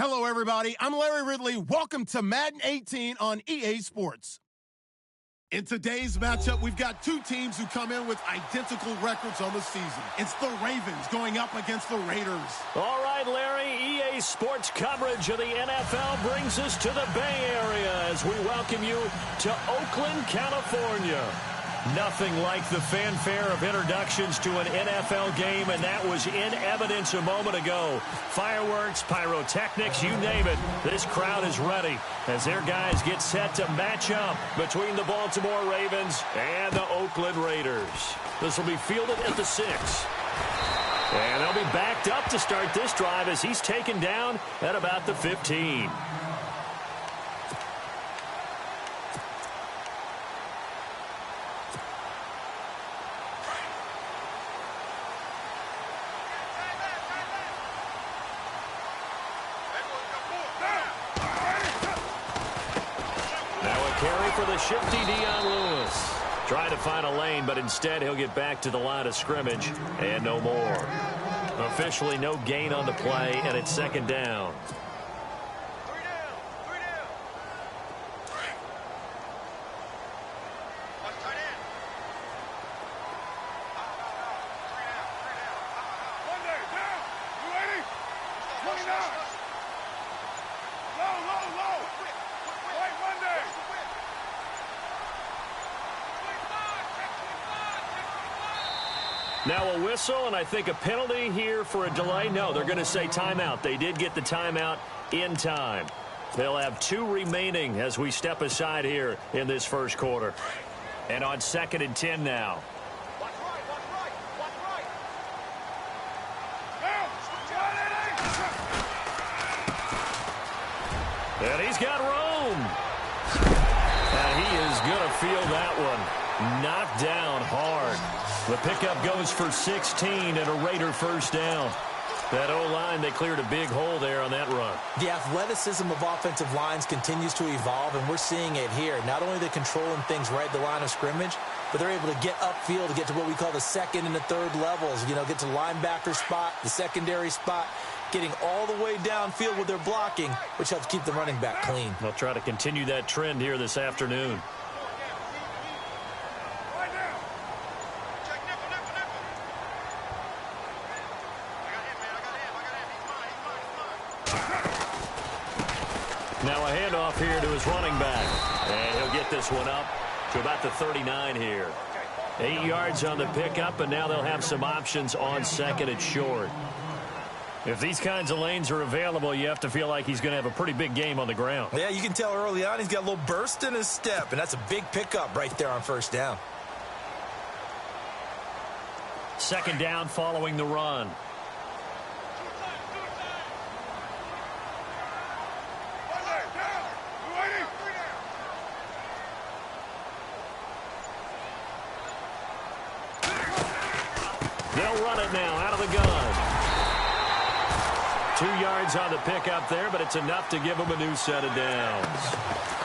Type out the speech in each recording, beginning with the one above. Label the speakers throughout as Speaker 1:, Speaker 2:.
Speaker 1: Hello, everybody. I'm Larry Ridley. Welcome to Madden 18 on EA Sports. In today's matchup, we've got two teams who come in with identical records on the season. It's the Ravens going up against the Raiders.
Speaker 2: All right, Larry, EA Sports coverage of the NFL brings us to the Bay Area as we welcome you to Oakland, California. Nothing like the fanfare of introductions to an NFL game, and that was in evidence a moment ago. Fireworks, pyrotechnics, you name it. This crowd is ready as their guys get set to match up between the Baltimore Ravens and the Oakland Raiders. This will be fielded at the 6. And they'll be backed up to start this drive as he's taken down at about the 15. Carry for the shifty Dion Lewis. Trying to find a lane, but instead he'll get back to the line of scrimmage and no more. Officially no gain on the play, and it's second down. Now a whistle, and I think a penalty here for a delay. No, they're going to say timeout. They did get the timeout in time. They'll have 2 remaining as we step aside here in this first quarter. And on 2nd and 10 now. And he's got room. And he is going to feel that one. Knocked down hard. The pickup goes for 16 and a Raider first down. That O-line, they cleared a big hole there on that run.
Speaker 3: The athleticism of offensive lines continues to evolve, and we're seeing it here. Not only are they controlling things right at the line of scrimmage, but they're able to get upfield to get to what we call the 2nd and the 3rd levels. You know, get to linebacker spot, the secondary spot, getting all the way downfield with their blocking, which helps keep the running back clean.
Speaker 2: They'll try to continue that trend here this afternoon. Now a handoff here to his running back. And he'll get this one up to about the 39 here. 8 yards on the pickup, and now they'll have some options on 2nd and short. If these kinds of lanes are available, you have to feel like he's going to have a pretty big game on the ground.
Speaker 3: Yeah, you can tell early on he's got a little burst in his step, and that's a big pickup right there on first down.
Speaker 2: 2nd down following the run. They'll run it now out of the gun. 2 yards on the pickup there, but it's enough to give them a new set of downs.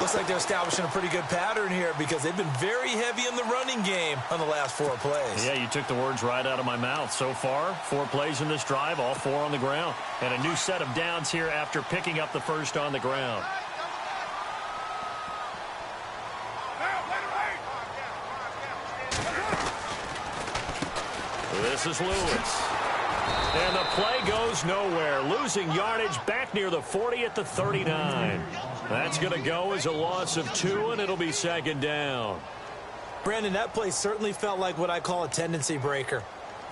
Speaker 3: Looks like they're establishing a pretty good pattern here because they've been very heavy in the running game on the last 4 plays.
Speaker 2: Yeah, you took the words right out of my mouth. So far, 4 plays in this drive, all 4 on the ground. And a new set of downs here after picking up the first on the ground. This is Lewis. And the play goes nowhere. Losing yardage back near the 40 at the 39. That's going to go as a loss of 2, and it'll be 2nd down.
Speaker 3: Brandon, that play certainly felt like what I call a tendency breaker.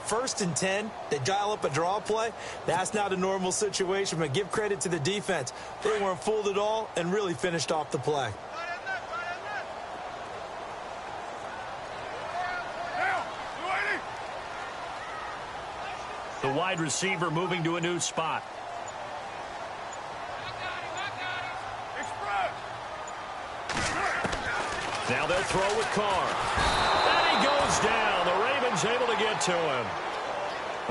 Speaker 3: 1st and 10, they dial up a draw play. That's not a normal situation, but give credit to the defense. They weren't fooled at all and really finished off the play.
Speaker 2: The wide receiver moving to a new spot. Now they'll throw with Carr. And he goes down. The Ravens able to get to him.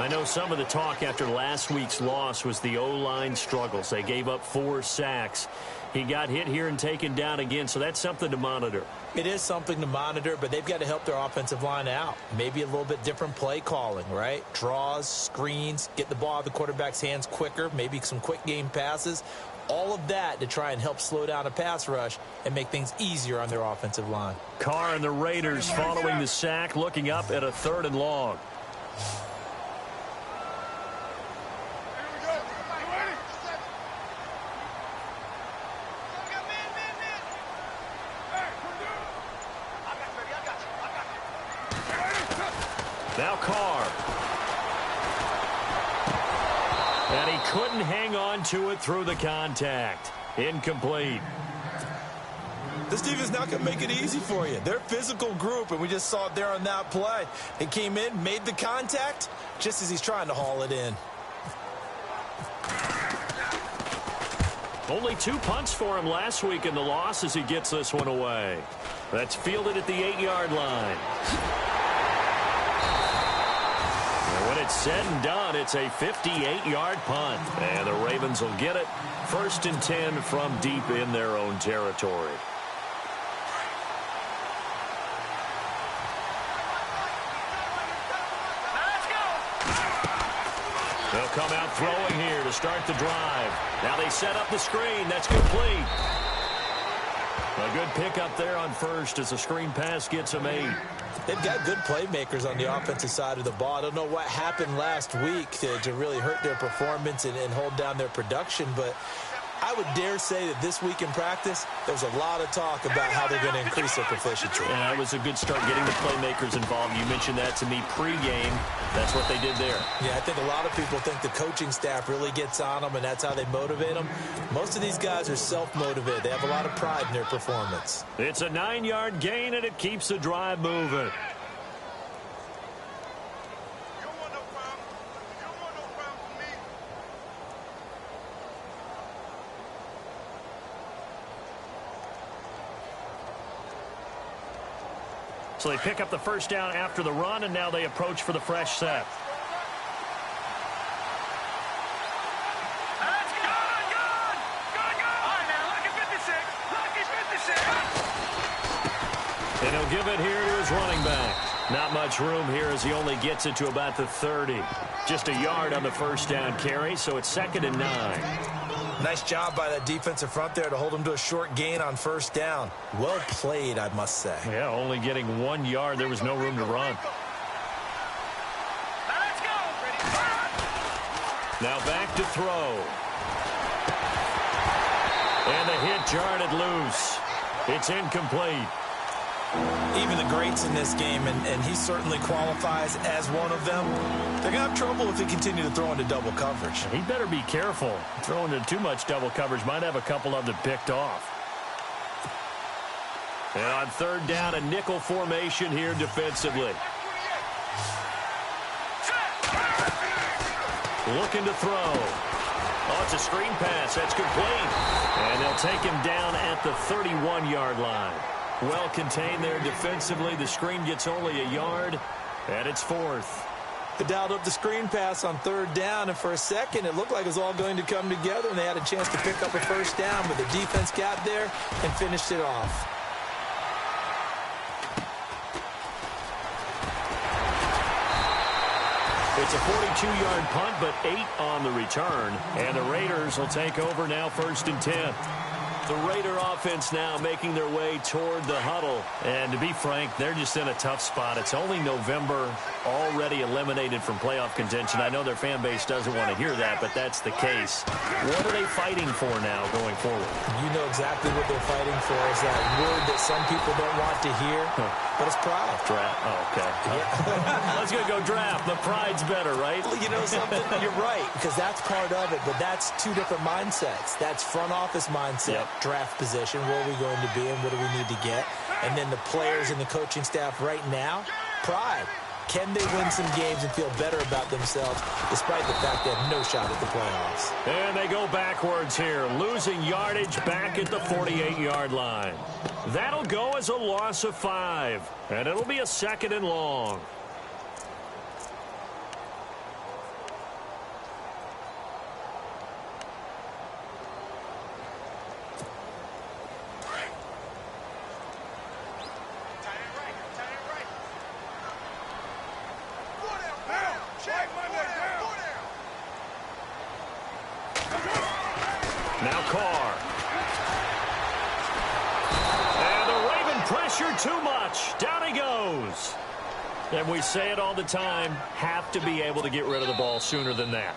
Speaker 2: I know some of the talk after last week's loss was the O-line struggles. They gave up 4 sacks. He got hit here and taken down again, so that's something to monitor.
Speaker 3: It is something to monitor, but they've got to help their offensive line out. Maybe a little bit different play calling, right? Draws, screens, get the ball out of the quarterback's hands quicker, maybe some quick game passes. All of that to try and help slow down a pass rush and make things easier on their offensive line.
Speaker 2: Carr and the Raiders following the sack, looking up at a 3rd and long. Now Carr. And he couldn't hang on to it through the contact. Incomplete.
Speaker 3: This defense is not going to make it easy for you. They're a physical group, and we just saw it there on that play. He came in, made the contact, just as he's trying to haul it in.
Speaker 2: Only 2 punts for him last week in the loss as he gets this one away. That's fielded at the 8-yard line. When it's said and done, it's a 58-yard punt. And the Ravens will get it. 1st and 10 from deep in their own territory. They'll come out throwing here to start the drive. Now they set up the screen. That's complete. A good pickup there on first as the screen pass gets them 8.
Speaker 3: They've got good playmakers on the offensive side of the ball. I don't know what happened last week to really hurt their performance and hold down their production, but I would dare say that this week in practice, there was a lot of talk about how they're going to increase their proficiency.
Speaker 2: And that was a good start getting the playmakers involved. You mentioned that to me pregame. That's what they did there.
Speaker 3: Yeah, I think a lot of people think the coaching staff really gets on them, and that's how they motivate them. Most of these guys are self-motivated. They have a lot of pride in their performance.
Speaker 2: It's a 9-yard gain, and it keeps the drive moving. So they pick up the first down after the run, and now they approach for the fresh set.
Speaker 4: That's good! All right, now, look at 56.
Speaker 2: And he'll give it here to his running back. Not much room here as he only gets it to about the 30. Just a yard on the first down carry, so it's 2nd and 9.
Speaker 3: Nice job by that defensive front there to hold him to a short gain on first down. Well played, I must say.
Speaker 2: Yeah, only getting 1 yard. There was no room to run.
Speaker 4: Let's go!
Speaker 2: Now back to throw. And the hit jarred it loose. It's incomplete.
Speaker 3: Even the greats in this game, and he certainly qualifies as one of them, they're going to have trouble if they continue to throw into double coverage.
Speaker 2: He better be careful. Throwing into too much double coverage might have a couple of them picked off. And on 3rd down, a nickel formation here defensively. Looking to throw. Oh, it's a screen pass. That's complete. And they'll take him down at the 31-yard line. Well contained there defensively. The screen gets only a yard, and it's 4th.
Speaker 3: They dialed up the screen pass on 3rd down, and for a second it looked like it was all going to come together, and they had a chance to pick up a first down, but the defense got there and finished it off.
Speaker 2: It's a 42-yard punt, but 8 on the return, and the Raiders will take over now 1st and 10. The Raider offense now making their way toward the huddle. And to be frank, they're just in a tough spot. It's only November, already eliminated from playoff contention. I know their fan base doesn't want to hear that, but that's the case. What are they fighting for now going forward?
Speaker 3: You know exactly what they're fighting for is that word that some people don't want to hear, but it's pride.
Speaker 2: Draft. Oh, okay. Let's go draft. The pride's better, right?
Speaker 3: Well, you know something? You're right, because that's part of it, but that's 2 different mindsets. That's front office mindset. Yep. Draft position, where are we going to be and what do we need to get? And then the players and the coaching staff right now, pride. Can they win some games and feel better about themselves despite the fact they have no shot at the playoffs?
Speaker 2: And they go backwards here, losing yardage back at the 48-yard line. That'll go as a loss of 5, and it'll be a 2nd and long. Now Carr. And the Raven pressure too much. Down he goes. And we say it all the time, have to be able to get rid of the ball sooner than that.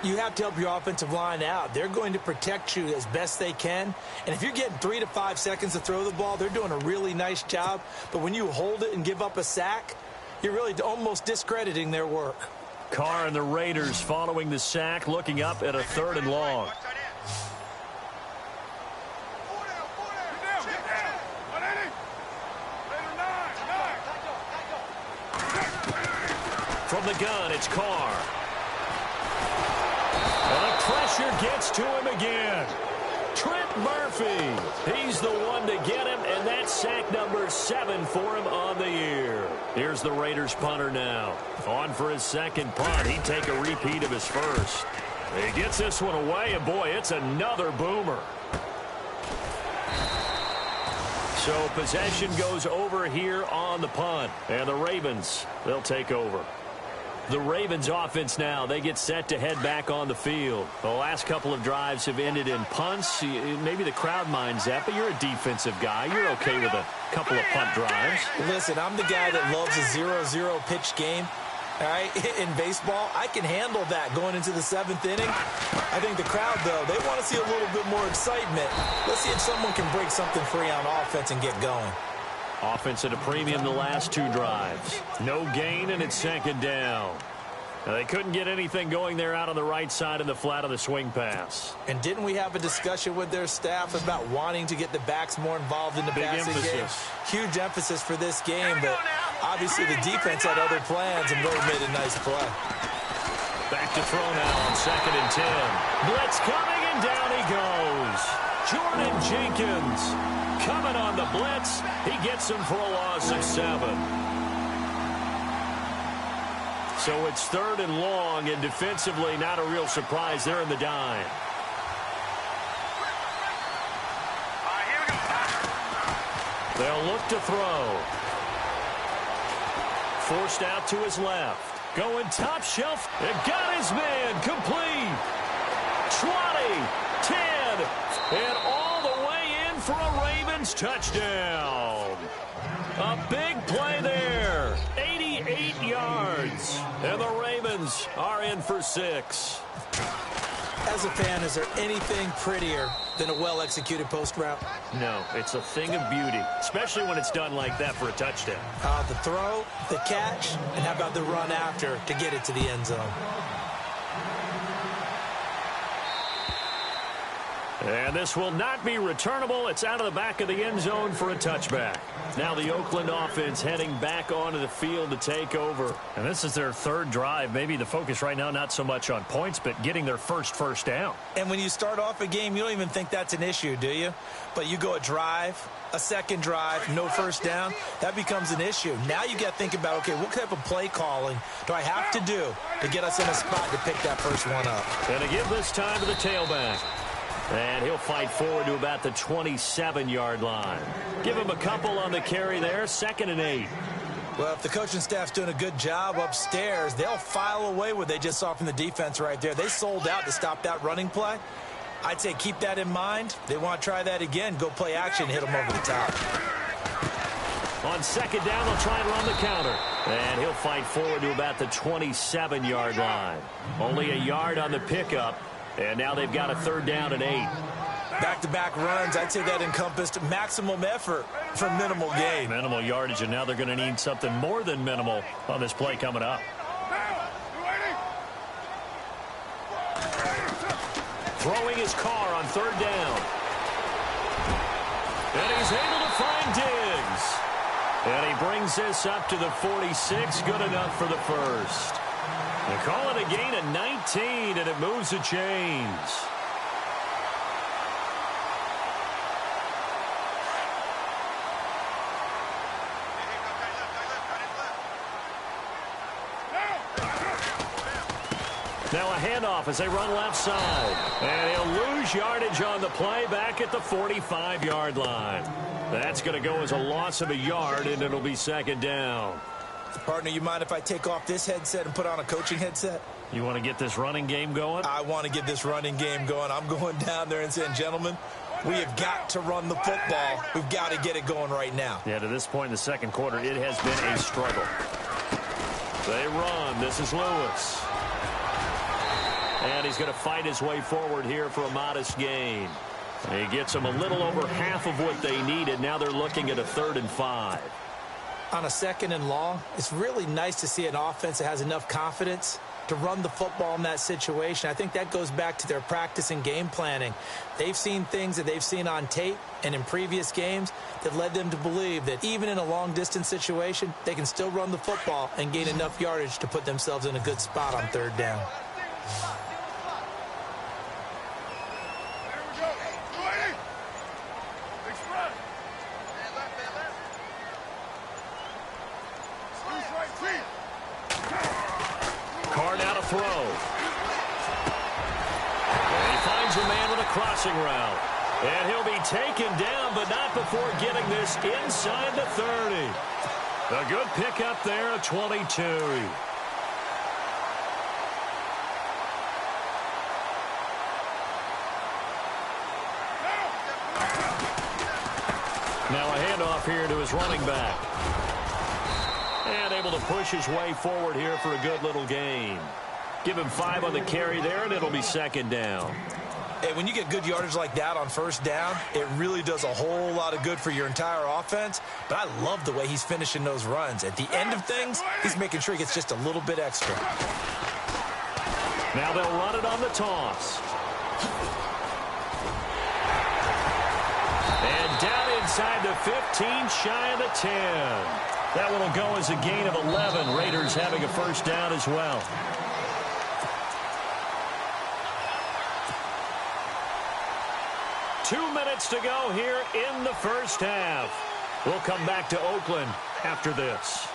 Speaker 3: You have to help your offensive line out. They're going to protect you as best they can. And if you're getting 3 to 5 seconds to throw the ball, they're doing a really nice job. But when you hold it and give up a sack, you're really almost discrediting their work.
Speaker 2: Carr and the Raiders following the sack, looking up at a 3rd and long. From the gun, it's Carr. And the pressure gets to him again. Trent Murphy. He's the one to get him, and that's sack number 7 for him on the year. Here's the Raiders punter now. On for his second punt. He'd take a repeat of his first. He gets this one away, and boy, it's another boomer. So possession goes over here on the punt, and the Ravens, they'll take over. The Ravens offense now, they get set to head back on the field. The last couple of drives have ended in punts. Maybe the crowd minds that, but you're a defensive guy. You're okay with a couple of punt drives.
Speaker 3: Listen, I'm the guy that loves a 0-0 pitch game. All right, in baseball, I can handle that going into the 7th inning. I think the crowd, though, they want to see a little bit more excitement. Let's see if someone can break something free on offense and get going.
Speaker 2: Offense at a premium the last 2 drives. No gain, and it's 2nd down. Now, they couldn't get anything going there out on the right side of the flat of the swing pass.
Speaker 3: And didn't we have a discussion with their staff about wanting to get the backs more involved in the passing game? Huge emphasis for this game, but obviously the defense had other plans and really made a nice play.
Speaker 2: Back to throw now on 2nd and 10. Blitz coming, and down he goes. Jordan Jenkins coming on the blitz. He gets him for a loss of 7. So it's 3rd and long, and defensively not a real surprise. They're in the dime. They'll look to throw. Forced out to his left. Going top shelf. And got his man complete. 20, 10, and all the way in for a Ravens touchdown. A big play there. 88 yards. And the Ravens are in for 6.
Speaker 3: As a fan, is there anything prettier than a well-executed post route?
Speaker 2: No, it's a thing of beauty, especially when it's done like that for a touchdown.
Speaker 3: The throw, the catch, and how about the run after to get it to the end zone?
Speaker 2: And this will not be returnable. It's out of the back of the end zone for a touchback. Now the Oakland offense heading back onto the field to take over. And this is their 3rd drive. Maybe the focus right now not so much on points, but getting their first down.
Speaker 3: And when you start off a game, you don't even think that's an issue, do you? But you go a drive, a 2nd drive, no first down, that becomes an issue. Now you got to think about, okay, what type of play calling do I have to do to get us in a spot to pick that first one up?
Speaker 2: And to give this time to the tailback. And he'll fight forward to about the 27-yard line. Give him a couple on the carry there, 2nd and 8.
Speaker 3: Well, if the coaching staff's doing a good job upstairs, they'll file away what they just saw from the defense right there. They sold out to stop that running play. I'd say keep that in mind. They want to try that again. Go play action, hit them over the top.
Speaker 2: On 2nd down, they'll try and run the counter. And he'll fight forward to about the 27-yard line. Only a yard on the pickup. And now they've got a 3rd down and 8.
Speaker 3: Back-to-back runs, I'd say that encompassed maximum effort for minimal gain.
Speaker 2: Minimal yardage, and now they're going to need something more than minimal on this play coming up. Throwing his Carr on 3rd down. And he's able to find Diggs. And he brings this up to the 46, good enough for the first. They call it a gain of 19, and it moves the chains. Now a handoff as they run left side. And he'll lose yardage on the play back at the 45-yard line. That's going to go as a loss of a yard, and it'll be 2nd down.
Speaker 3: Partner, you mind if I take off this headset and put on a coaching headset?
Speaker 2: You want to get this running game going?
Speaker 3: I want to get this running game going. I'm going down there and saying, gentlemen, we have got to run the football. We've got to get it going right now.
Speaker 2: Yeah, to this point in the second quarter, it has been a struggle. They run. This is Lewis. And he's going to fight his way forward here for a modest gain. He gets them a little over half of what they needed. Now they're looking at a 3rd and 5.
Speaker 3: On a 2nd and long, it's really nice to see an offense that has enough confidence to run the football in that situation. I think that goes back to their practice and game planning. They've seen things that they've seen on tape and in previous games that led them to believe that even in a long-distance situation, they can still run the football and gain enough yardage to put themselves in a good spot on 3rd down.
Speaker 2: Throw. And he finds a man with a crossing route. And he'll be taken down, but not before getting this inside the 30. A good pickup there at 22. Now a handoff here to his running back. And able to push his way forward here for a good little gain. Give him 5 on the carry there, and it'll be 2nd down.
Speaker 3: Hey, when you get good yardage like that on 1st down, it really does a whole lot of good for your entire offense. But I love the way he's finishing those runs. At the end of things, he's making sure he gets just a little bit extra.
Speaker 2: Now they'll run it on the toss. And down inside the 15, shy of the 10. That one will go as a gain of 11. Raiders having a 1st down as well. Two minutes to go here in the 1st half. We'll come back to Oakland after this.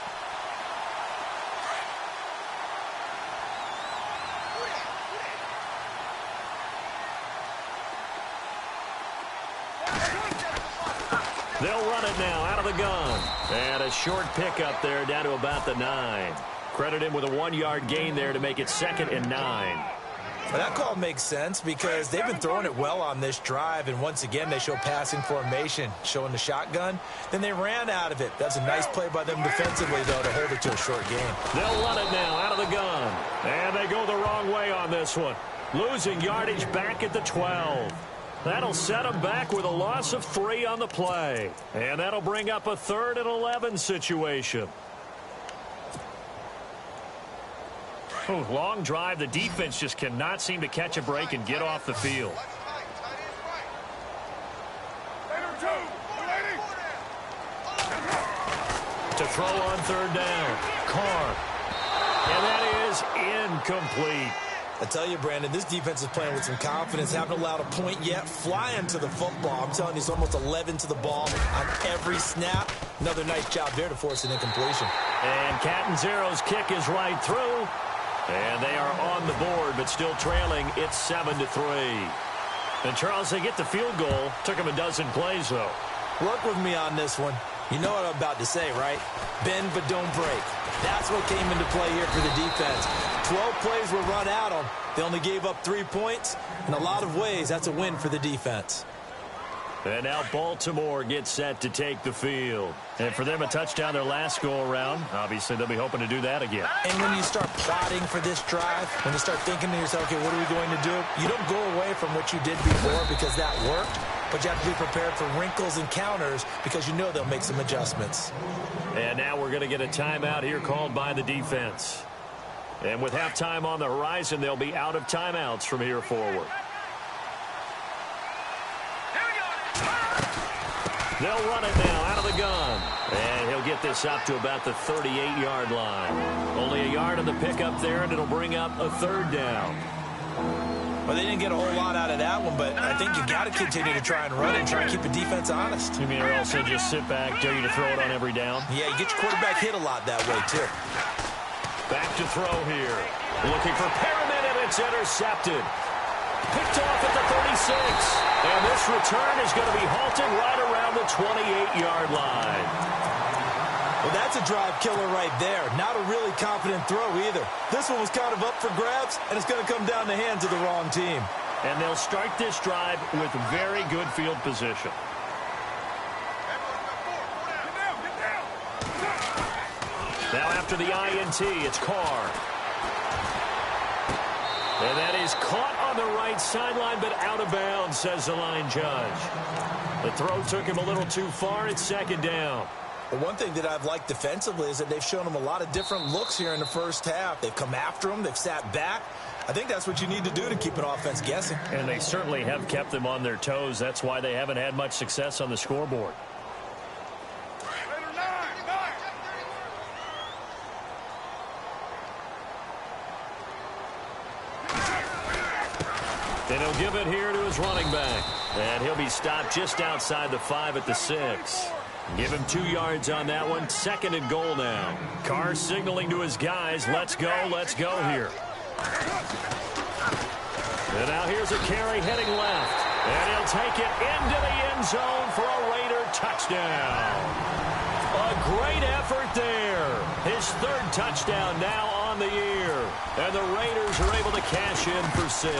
Speaker 2: They'll run it now out of the gun. And a short pickup there down to about the 9. Credit him with a 1-yard gain there to make it 2nd and 9.
Speaker 3: Well, that call makes sense because they've been throwing it well on this drive, and once again they show passing formation, showing the shotgun. Then they ran out of it. That's a nice play by them defensively, though, to hold it to a short gain.
Speaker 2: They'll run it now out of the gun. And they go the wrong way on this one. Losing yardage back at the 12. That'll set them back with a loss of 3 on the play. And that'll bring up a 3rd and 11 situation. Ooh, long drive. The defense just cannot seem to catch a break and get off the field. To throw on 3rd down. Carr. And that is incomplete.
Speaker 3: I tell you, Brandon, this defense is playing with some confidence. Haven't allowed a point yet. Flying to the football. I'm telling you, it's almost 11 to the ball on every snap. Another nice job there to force an incompletion.
Speaker 2: And Catanzaro's kick is right through. And they are on the board, but still trailing. It's 7-3. And, Charles, they get the field goal. Took them a dozen plays, though.
Speaker 3: Work with me on this one. You know what I'm about to say, right? Bend but don't break. That's what came into play here for the defense. 12 plays were run at them. They only gave up 3 points. In a lot of ways, that's a win for the defense.
Speaker 2: And now Baltimore gets set to take the field. And for them, a touchdown their last go-around. Obviously, they'll be hoping to do that again.
Speaker 3: And when you start plotting for this drive, when you start thinking to yourself, okay, what are we going to do? You don't go away from what you did before because that worked. But you have to be prepared for wrinkles and counters because you know they'll make some adjustments.
Speaker 2: And now we're going to get a timeout here called by the defense. And with halftime on the horizon, they'll be out of timeouts from here forward. They'll run it now out of the gun. And he'll get this up to about the 38-yard line. Only a yard on the pickup there, and it'll bring up a 3rd down.
Speaker 3: Well, they didn't get a whole lot out of that one, but I think you got to continue to try and run it and try and keep the defense honest.
Speaker 2: You mean, or else they'll just sit back, dare you to throw it on every down?
Speaker 3: Yeah, you get your quarterback hit a lot that way, too.
Speaker 2: Back to throw here. Looking for Perriman, and it's intercepted. Picked off at the 36. And this return is going to be halted right around the 28-yard line.
Speaker 3: Well, that's a drive killer right there. Not a really confident throw either. This one was kind of up for grabs, and it's going to come down the hands of the wrong team.
Speaker 2: And they'll start this drive with very good field position. Now after the INT, it's Carr. And that is caught on the right sideline, but out of bounds, says the line judge. The throw took him a little too far. It's second down.
Speaker 3: Well, one thing that I've liked defensively is that they've shown him a lot of different looks here in the first half. They've come after him. They've sat back. I think that's what you need to do to keep an offense guessing.
Speaker 2: And they certainly have kept them on their toes. That's why they haven't had much success on the scoreboard. And he'll give it here to his running back. And he'll be stopped just outside the 5 at the 6. Give him 2 yards on that one. Second and goal now. Carr signaling to his guys, let's go here. And now here's a carry heading left. And he'll take it into the end zone for a Raider touchdown. A great effort there. His 3rd touchdown now on the year. And the Raiders are able to cash in for 6.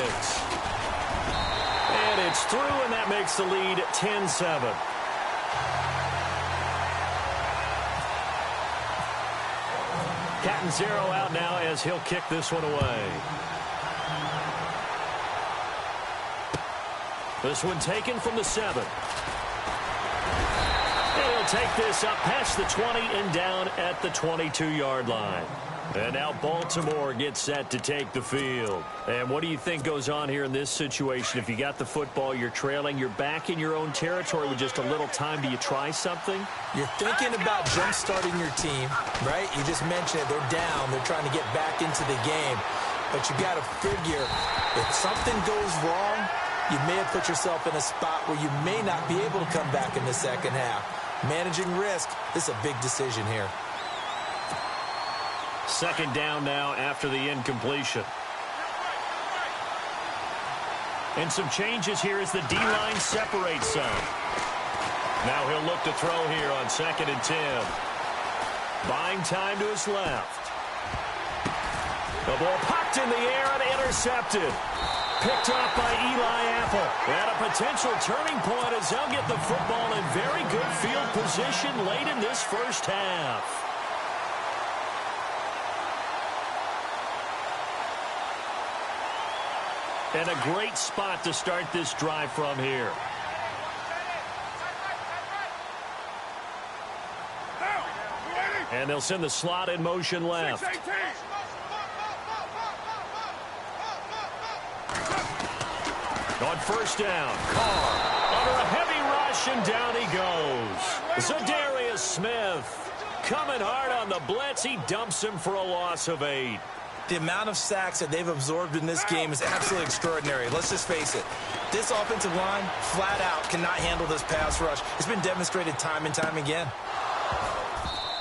Speaker 2: And it's through, and that makes the lead 10-7. Cat and 0 out now as he'll kick this one away. This one taken from the 7. And he'll take this up past the 20 and down at the 22-yard line. And now Baltimore gets set to take the field. And what do you think goes on here in this situation? If you got the football, you're trailing, you're back in your own territory with just a little time. Do you try something?
Speaker 3: You're thinking about jump-starting your team, right? You just mentioned it. They're down. They're trying to get back into the game. But you got to figure if something goes wrong, you may have put yourself in a spot where you may not be able to come back in the second half. Managing risk, this is a big decision here.
Speaker 2: Second down now after the incompletion. And some changes here as the D-line separates some. Now he'll look to throw here on 2nd and 10. Buying time to his left. The ball popped in the air and intercepted. Picked off by Eli Apple. And a potential turning point as they'll get the football in very good field position late in this first half. And a great spot to start this drive from here. And they'll send the slot in motion left. On first down, Carr under a heavy rush, and down he goes. Zadarius Smith coming hard on the blitz. He dumps him for a loss of 8.
Speaker 3: The amount of sacks that they've absorbed in this game is absolutely extraordinary. Let's just face it. This offensive line, flat out, cannot handle this pass rush. It's been demonstrated time and time again.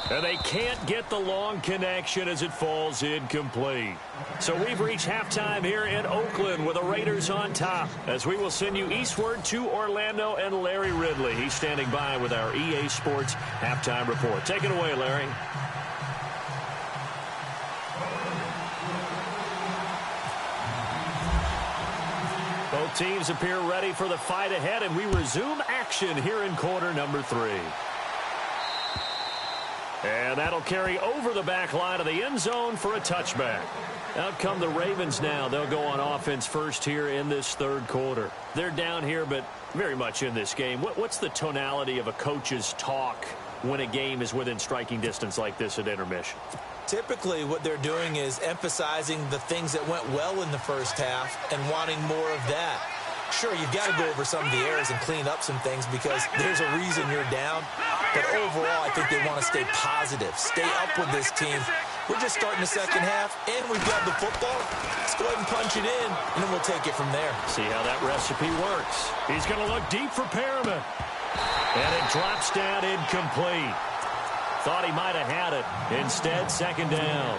Speaker 2: And they can't get the long connection as it falls incomplete. So we've reached halftime here in Oakland with the Raiders on top, as we will send you eastward to Orlando and Larry Ridley. He's standing by with our EA Sports halftime report. Take it away, Larry. Both teams appear ready for the fight ahead, and we resume action here in quarter number 3. And that'll carry over the back line of the end zone for a touchback. Out come the Ravens now. They'll go on offense first here in this 3rd quarter. They're down here, but very much in this game. What's the tonality of a coach's talk when a game is within striking distance like this at intermission?
Speaker 3: Typically, what they're doing is emphasizing the things that went well in the first half and wanting more of that. Sure, you've got to go over some of the errors and clean up some things because there's a reason you're down. But overall, I think they want to stay positive, stay up with this team. We're just starting the second half, and we've got the football. Let's go ahead and punch it in, and then we'll take it from there.
Speaker 2: See how that recipe works. He's going to look deep for Perriman. And it drops down incomplete. Thought he might have had it. Instead, second down.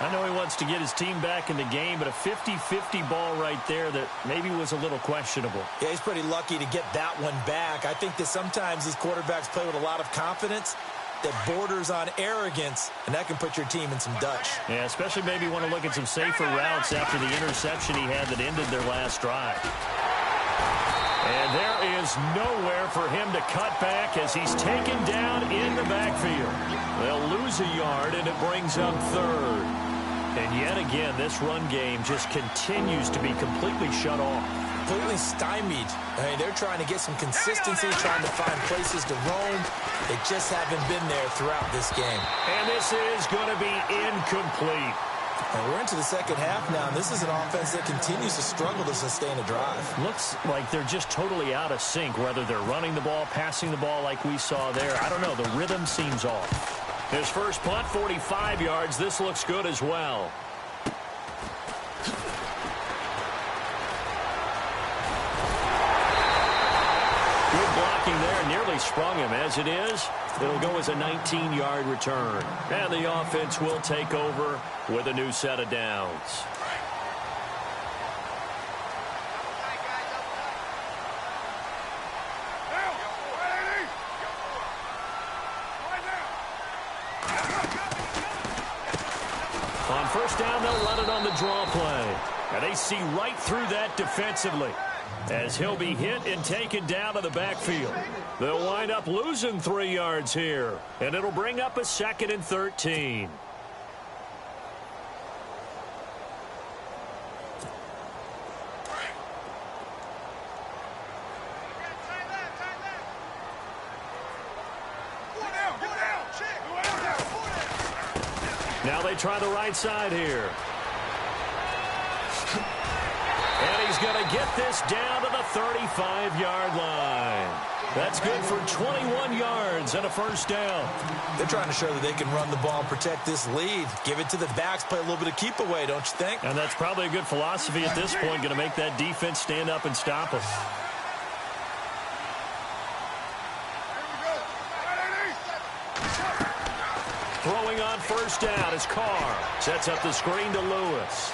Speaker 2: I know he wants to get his team back in the game, but a 50-50 ball right there that maybe was a little questionable.
Speaker 3: Yeah, he's pretty lucky to get that one back. I think that sometimes these quarterbacks play with a lot of confidence, that borders on arrogance, and that can put your team in some Dutch.
Speaker 2: Yeah, especially maybe want to look at some safer routes after the interception he had that ended their last drive. And there is nowhere for him to cut back as he's taken down in the backfield. They'll lose a yard, and it brings up third. And yet again, this run game just continues to be completely shut off.
Speaker 3: Completely stymied. I mean, they're trying to get some consistency, trying to find places to roam. They just haven't been there throughout this game.
Speaker 2: And this is going to be incomplete.
Speaker 3: And we're into the second half now, and this is an offense that continues to struggle to sustain a drive.
Speaker 2: Looks like they're just totally out of sync, whether they're running the ball, passing the ball like we saw there. I don't know. The rhythm seems off. His first punt, 45 yards. This looks good as well. Good blocking there. Nearly sprung him. As it is, it'll go as a 19-yard return. And the offense will take over with a new set of downs. On first down, they'll run it on the draw play. And they see right through that defensively, as he'll be hit and taken down to the backfield. They'll wind up losing 3 yards here, and it'll bring up a 2nd and 13. Now they try the right side here. And he's going to get this down to the 35-yard line. That's good for 21 yards and a first down.
Speaker 3: They're trying to show that they can run the ball and protect this lead. Give it to the backs, play a little bit of keep away, don't you think?
Speaker 2: And that's probably a good philosophy at this point, going to make that defense stand up and stop them. Throwing on first down is Carr. Sets up the screen to Lewis.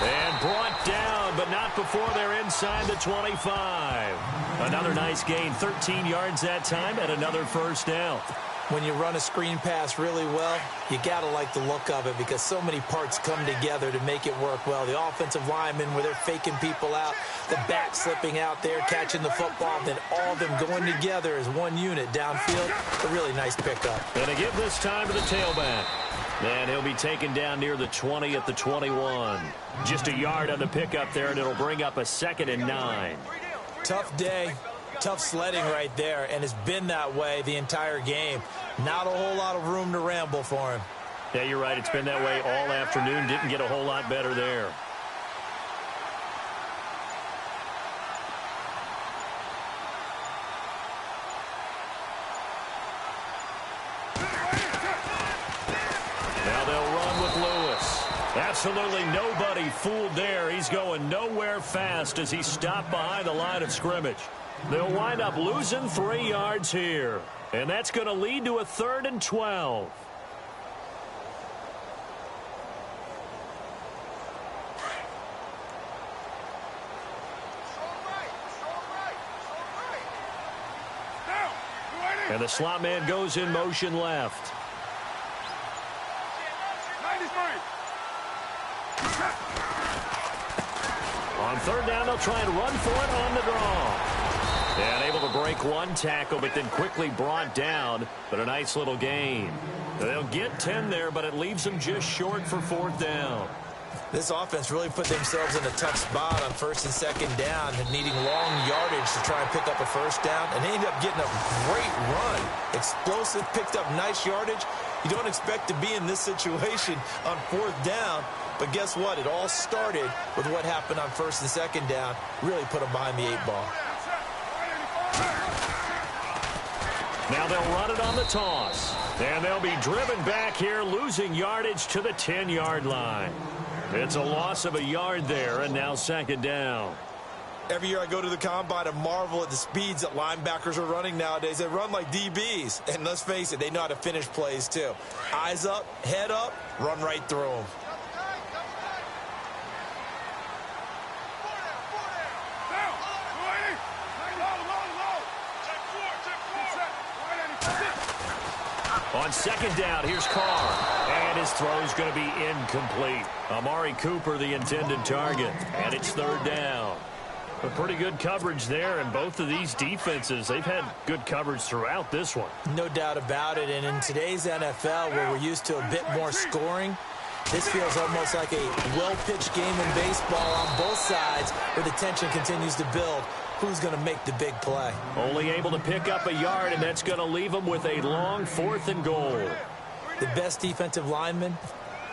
Speaker 2: And brought down, but not before they're inside the 25. Another nice gain, 13 yards that time, and another first down.
Speaker 3: When you run a screen pass really well, you got to like the look of it because so many parts come together to make it work well. The offensive linemen, where they're faking people out, the back slipping out there, catching the football, then all of them going together as one unit downfield. A really nice pickup.
Speaker 2: And to give this time to the tailback. And he'll be taken down near the 20 at the 21. Just a yard on the pickup there, and it'll bring up a 2nd and 9.
Speaker 3: Tough day. Tough sledding right there, and it's been that way the entire game. Not a whole lot of room to ramble for him.
Speaker 2: Yeah, you're right. It's been that way all afternoon. Didn't get a whole lot better there. Now they'll run with Lewis. Absolutely nobody fooled there. He's going nowhere fast as he stopped behind the line of scrimmage. They'll wind up losing 3 yards here. And that's going to lead to a 3rd and 12. And the slot man goes in motion left. On third down, they'll try and run for it on the draw. And able to break one tackle, but then quickly brought down. But a nice little gain. They'll get 10 there, but it leaves them just short for 4th down.
Speaker 3: This offense really put themselves in a tough spot on 1st and 2nd down and needing long yardage to try and pick up a first down. And they ended up getting a great run. Explosive, picked up nice yardage. You don't expect to be in this situation on 4th down. But guess what? It all started with what happened on 1st and 2nd down. Really put them behind the 8 ball.
Speaker 2: Now they'll run it on the toss. And they'll be driven back here, losing yardage to the 10-yard line. It's a loss of a yard there, and now 2nd down.
Speaker 3: Every year I go to the combine and marvel at the speeds that linebackers are running nowadays. They run like DBs. And let's face it, they know how to finish plays too. Eyes up, head up, run right through them.
Speaker 2: On second down, here's Carr. And his throw's going to be incomplete. Amari Cooper, the intended target. And it's third down. But pretty good coverage there, and both of these defenses, they've had good coverage throughout this one.
Speaker 3: No doubt about it, and in today's NFL, where we're used to a bit more scoring, this feels almost like a well-pitched game in baseball on both sides, where the tension continues to build. Who's going to make the big play?
Speaker 2: Only able to pick up a yard, and that's going to leave them with a long 4th and goal.
Speaker 3: The best defensive linemen,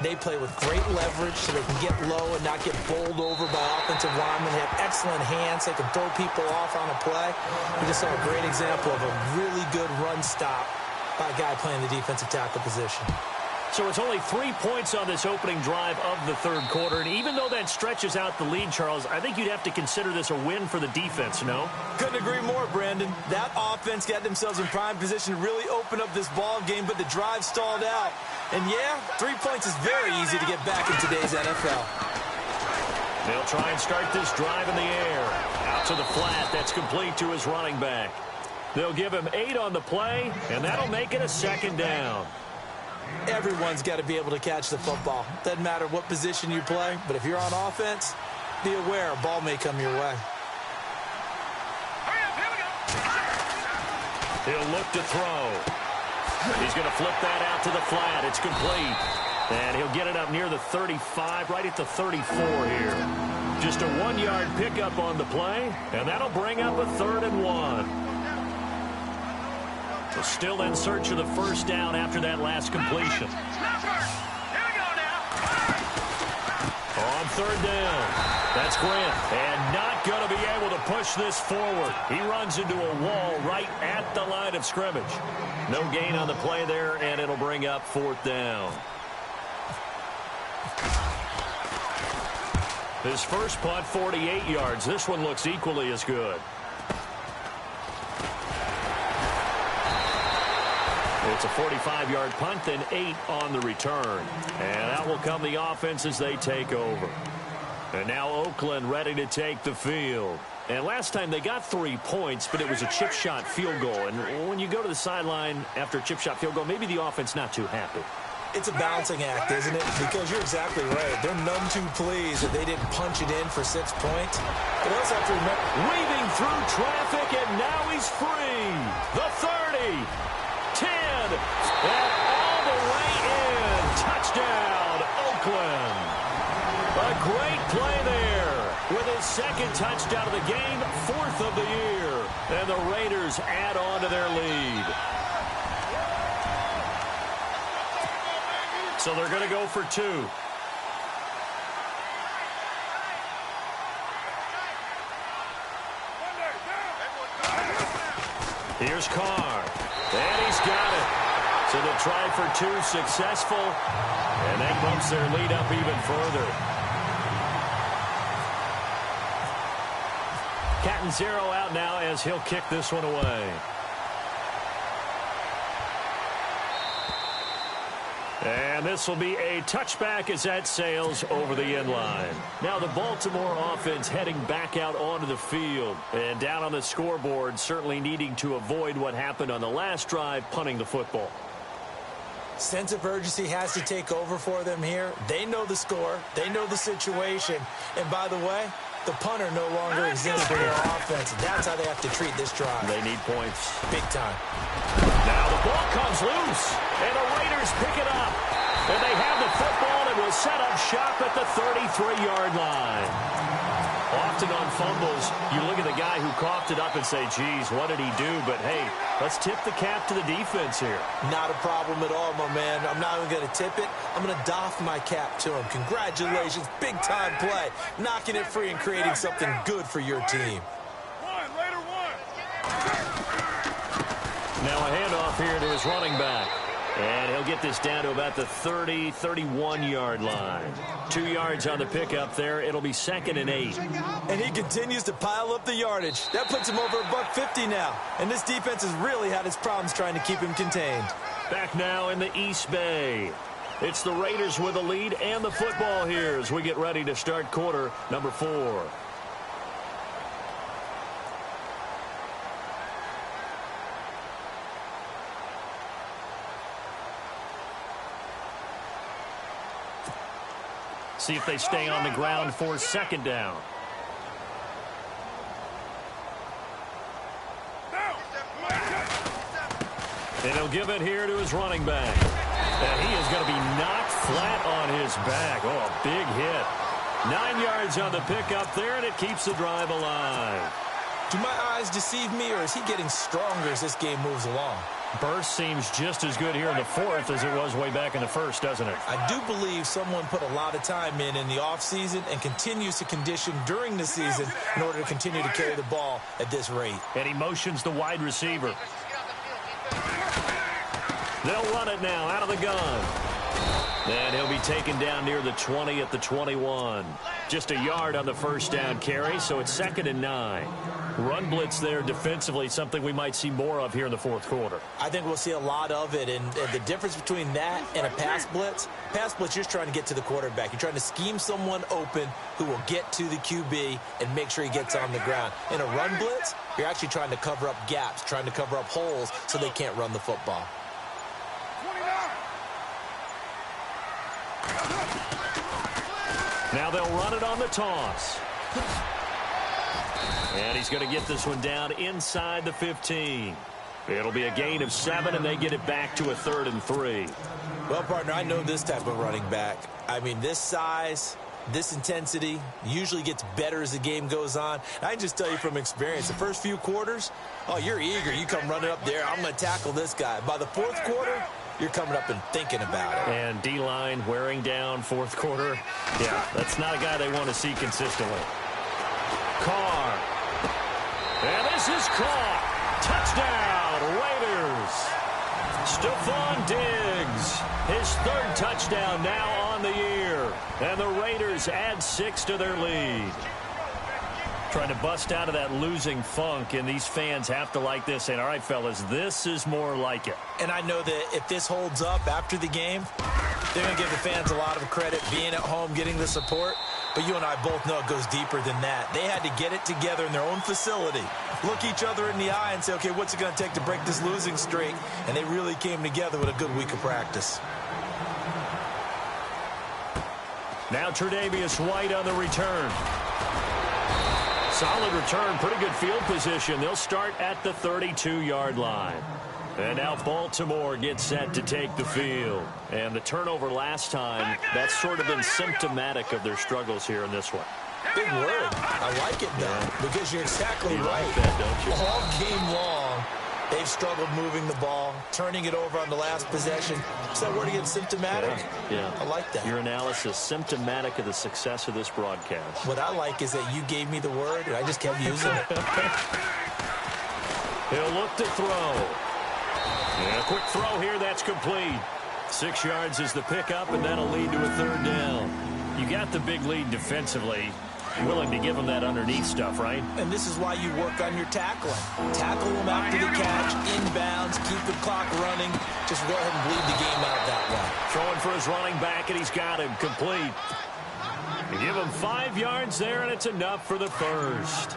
Speaker 3: they play with great leverage so they can get low and not get bowled over by offensive linemen. They have excellent hands. They can throw people off on a play. We just saw a great example of a really good run stop by a guy playing the defensive tackle position.
Speaker 2: So it's only 3 points on this opening drive of the third quarter. And even though that stretches out the lead, Charles, I think you'd have to consider this a win for the defense, no?
Speaker 3: Couldn't agree more, Brandon. That offense got themselves in prime position to really open up this ball game, but the drive stalled out. And yeah, 3 points is very easy to get back in today's NFL.
Speaker 2: They'll try and start this drive in the air. Out to the flat. That's complete to his running back. They'll give him 8 on the play, and that'll make it a second down.
Speaker 3: Everyone's got to be able to catch the football. Doesn't matter what position you play, but if you're on offense, be aware a ball may come your way.
Speaker 2: He'll look to throw. He's going to flip that out to the flat. It's complete. And he'll get it up near the 35, right at the 34 here. Just a 1-yard pickup on the play, and that'll bring up a 3rd and 1. So still in search of the first down after that last completion. On 3rd down, that's Grant. And not going to be able to push this forward. He runs into a wall right at the line of scrimmage. No gain on the play there, and it'll bring up 4th down. His first punt, 48 yards. This one looks equally as good. It's a 45-yard punt, then 8 on the return. And that will come the offense as they take over. And now Oakland ready to take the field. And last time they got 3 points, but it was a chip shot field goal. And when you go to the sideline after a chip shot field goal, maybe the offense not too happy.
Speaker 3: It's a balancing act, isn't it? Because you're exactly right. They're none too pleased that they didn't punch it in for 6 points. But also have to remember,
Speaker 2: weaving through traffic, and now he's free. The 30. 10, and all the way in. Touchdown, Oakland. A great play there with his 2nd touchdown of the game, 4th of the year. And the Raiders add on to their lead. So they're going to go for 2. Here's Carr. And he's got it. So the try for 2 successful. And that bumps their lead up even further. Cat and 0 out now as he'll kick this one away. And this will be a touchback as that sails over the end line. Now the Baltimore offense heading back out onto the field. And down on the scoreboard, certainly needing to avoid what happened on the last drive, punting the football.
Speaker 3: Sense of urgency has to take over for them here. They know the score. They know the situation. And by the way, the punter no longer exists for their offense. That's how they have to treat this drive.
Speaker 2: They need points.
Speaker 3: Big time.
Speaker 2: Now the ball comes loose, and the Raiders pick it up. And they have the football and will set up shop at the 33-yard line. Often on fumbles, you look at the guy who coughed it up and say, geez, what did he do? But, hey, let's tip the cap to the defense here.
Speaker 3: Not a problem at all, my man. I'm not even going to tip it. I'm going to doff my cap to him. Congratulations. Big-time play. Knocking it free and creating something good for your team.
Speaker 2: Now a handoff here to his running back. And he'll get this down to about the 30, 31-yard line. 2 yards on the pickup there. It'll be 2nd and 8.
Speaker 3: And he continues to pile up the yardage. That puts him over $150 now. And this defense has really had its problems trying to keep him contained.
Speaker 2: Back now in the East Bay. It's the Raiders with the lead and the football here as we get ready to start quarter number 4. See if they stay on the ground for second down. And he'll give it here to his running back. And he is going to be knocked flat on his back. Oh, a big hit. 9 yards on the pickup there, and it keeps the drive alive.
Speaker 3: Do my eyes deceive me, or is he getting stronger as this game moves along?
Speaker 2: Burst seems just as good here in the fourth as it was way back in the first, doesn't it?
Speaker 3: I do believe someone put a lot of time in the offseason and continues to condition during the season in order to continue to carry the ball at this rate.
Speaker 2: And he motions the wide receiver. They'll run it now out of the gun. And he'll be taken down near the 20 at the 21. Just a yard on the first down carry, so it's 2nd and 9. Run blitz there defensively, something we might see more of here in the fourth quarter.
Speaker 3: I think we'll see a lot of it, and the difference between that and a pass blitz, you're just trying to get to the quarterback. You're trying to scheme someone open who will get to the QB and make sure he gets on the ground. In a run blitz, you're actually trying to cover up gaps, trying to cover up holes so they can't run the football.
Speaker 2: Now they'll run it on the toss. And he's going to get this one down inside the 15. It'll be a gain of 7, and they get it back to a 3rd and 3.
Speaker 3: Well, partner, I know this type of running back. I mean, this size, this intensity usually gets better as the game goes on. And I can just tell you from experience, the first few quarters, oh, you're eager. You come running up there, I'm going to tackle this guy. By the fourth quarter, you're coming up and thinking about it.
Speaker 2: And D-line wearing down fourth quarter. Yeah, that's not a guy they want to see consistently. Carr. And this is caught. Touchdown, Raiders. Stephon Diggs, his 3rd touchdown now on the year. And the Raiders add 6 to their lead. Trying to bust out of that losing funk, and these fans have to like this. And all right, fellas, this is more like it.
Speaker 3: And I know that if this holds up after the game, they're going to give the fans a lot of credit being at home, getting the support. But you and I both know it goes deeper than that. They had to get it together in their own facility, look each other in the eye and say, okay, what's it going to take to break this losing streak? And they really came together with a good week of practice.
Speaker 2: Now Tre'Davious White on the return. Solid return, pretty good field position. They'll start at the 32-yard line. And now Baltimore gets set to take the field. And the turnover last time, that's sort of been symptomatic of their struggles here in this one.
Speaker 3: Big word. I like it, though, because you're exactly
Speaker 2: you
Speaker 3: right.
Speaker 2: Like that, don't you?
Speaker 3: All game long, they've struggled moving the ball, turning it over on the last possession. Is that word again, symptomatic?
Speaker 2: Yeah.
Speaker 3: I like that.
Speaker 2: Your analysis, symptomatic of the success of this broadcast.
Speaker 3: What I like is that you gave me the word, and I just kept using it.
Speaker 2: He'll look to throw. And a quick throw here, that's complete. 6 yards is the pickup, and that'll lead to a 3rd down. You got the big lead defensively. You're willing to give them that underneath stuff, right?
Speaker 3: And this is why you work on your tackling. Tackle them after the catch, inbounds, keep the clock running. Just go ahead and bleed the game out that way.
Speaker 2: Throwing for his running back, and he's got him complete. You give him 5 yards there, and it's enough for the first.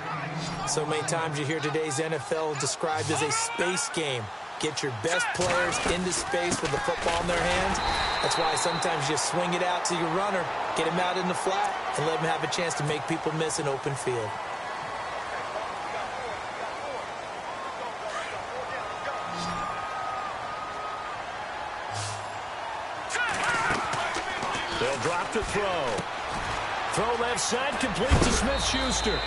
Speaker 3: So many times you hear today's NFL described as a space game. Get your best players into space with the football in their hands. That's why sometimes you swing it out to your runner, get him out in the flat, and let him have a chance to make people miss an open field.
Speaker 2: They'll drop to throw. Throw left side, complete to Smith-Schuster.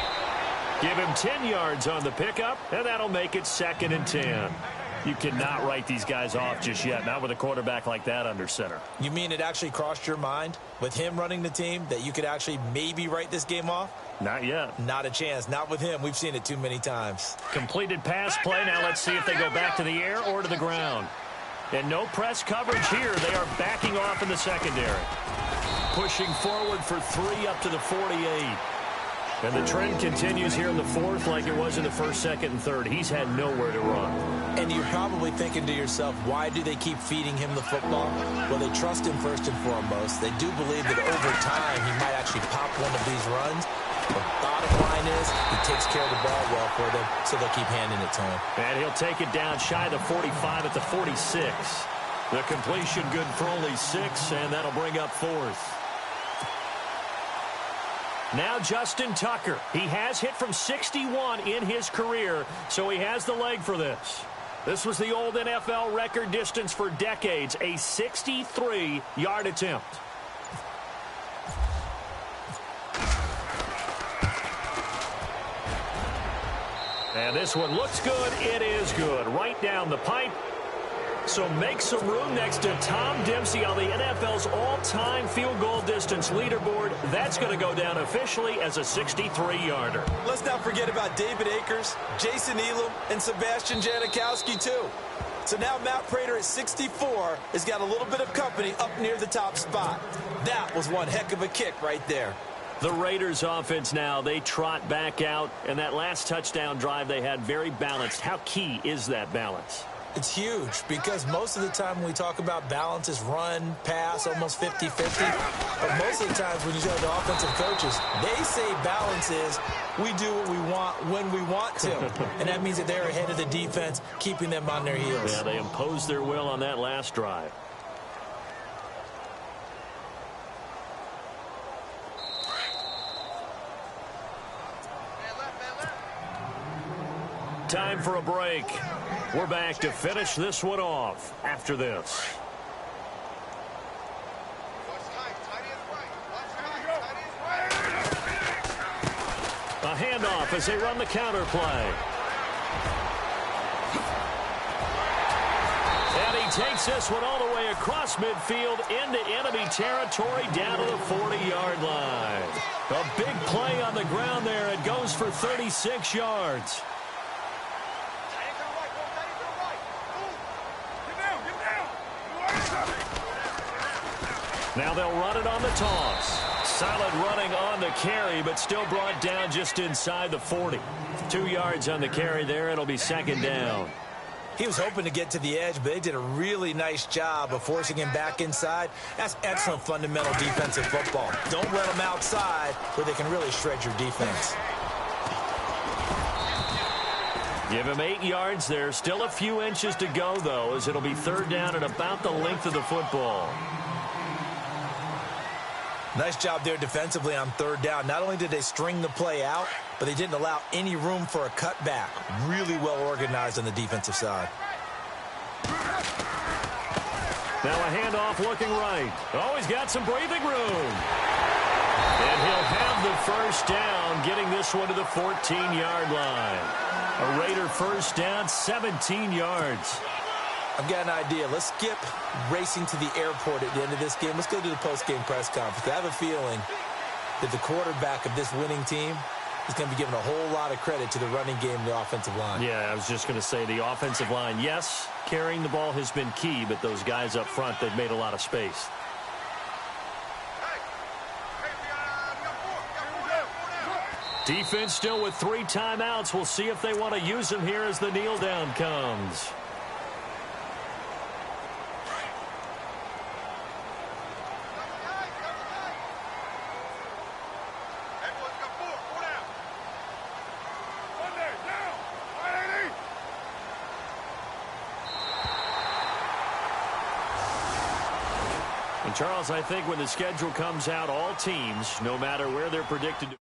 Speaker 2: Give him 10 yards on the pickup, and that'll make it 2nd and 10. You cannot write these guys off just yet, not with a quarterback like that under center.
Speaker 3: You mean it actually crossed your mind with him running the team that you could actually maybe write this game off?
Speaker 2: Not yet.
Speaker 3: Not a chance. Not with him. We've seen it too many times.
Speaker 2: Completed pass play. Now let's see if they go back to the air or to the ground. And no press coverage here. They are backing off in the secondary. Pushing forward for 3 up to the 48. And the trend continues here in the fourth like it was in the first, second, and third. He's had nowhere to run.
Speaker 3: And you're probably thinking to yourself, why do they keep feeding him the football? Well, they trust him first and foremost. They do believe that over time he might actually pop one of these runs. The bottom line is he takes care of the ball well for them, so they'll keep handing it to him.
Speaker 2: And he'll take it down shy of the 45 at the 46. The completion good for only 6, and that'll bring up 4th. Now Justin Tucker. He has hit from 61 in his career, so he has the leg for this. This was the old NFL record distance for decades, a 63-yard attempt. And this one looks good. It is good. Right down the pipe. So make some room next to Tom Dempsey on the NFL's all-time field goal distance leaderboard. That's going to go down officially as a 63-yarder.
Speaker 3: Let's not forget about David Akers, Jason Elam, and Sebastian Janikowski, too. So now Matt Prater at 64 has got a little bit of company up near the top spot. That was one heck of a kick right there.
Speaker 2: The Raiders offense now, they trot back out, and that last touchdown drive they had very balanced. How key is that balance?
Speaker 3: It's huge because most of the time when we talk about balance is run, pass, almost 50-50. But most of the times when you talk to offensive coaches, they say balance is we do what we want when we want to. And that means that they're ahead of the defense, keeping them on their heels.
Speaker 2: Yeah, they imposed their will on that last drive. Time for a break. We're back to finish this one off after this. A handoff as they run the counter play. And he takes this one all the way across midfield into enemy territory down to the 40-yard line. A big play on the ground there. It goes for 36 yards. Now they'll run it on the toss. Solid running on the carry, but still brought down just inside the 40. 2 yards on the carry there. It'll be second down.
Speaker 3: He was hoping to get to the edge, but they did a really nice job of forcing him back inside. That's excellent fundamental defensive football. Don't let them outside where they can really shred your defense.
Speaker 2: Give him 8 yards there. Still a few inches to go, though, as it'll be third down at about the length of the football.
Speaker 3: Nice job there defensively on third down. Not only did they string the play out, but they didn't allow any room for a cutback. Really well organized on the defensive side.
Speaker 2: Now a handoff looking right. Oh, he's got some breathing room. And he'll have the first down, getting this one to the 14-yard line. A Raider first down, 17 yards.
Speaker 3: I've got an idea. Let's skip racing to the airport at the end of this game. Let's go to the post-game press conference. I have a feeling that the quarterback of this winning team is going to be given a whole lot of credit to the running game and the offensive line.
Speaker 2: Yeah, I was just going to say the offensive line, yes, carrying the ball has been key, but those guys up front, they've made a lot of space. Defense still with 3 timeouts. We'll see if they want to use them here as the kneel down comes. And Charles, I think when the schedule comes out, all teams, no matter where they're predicted to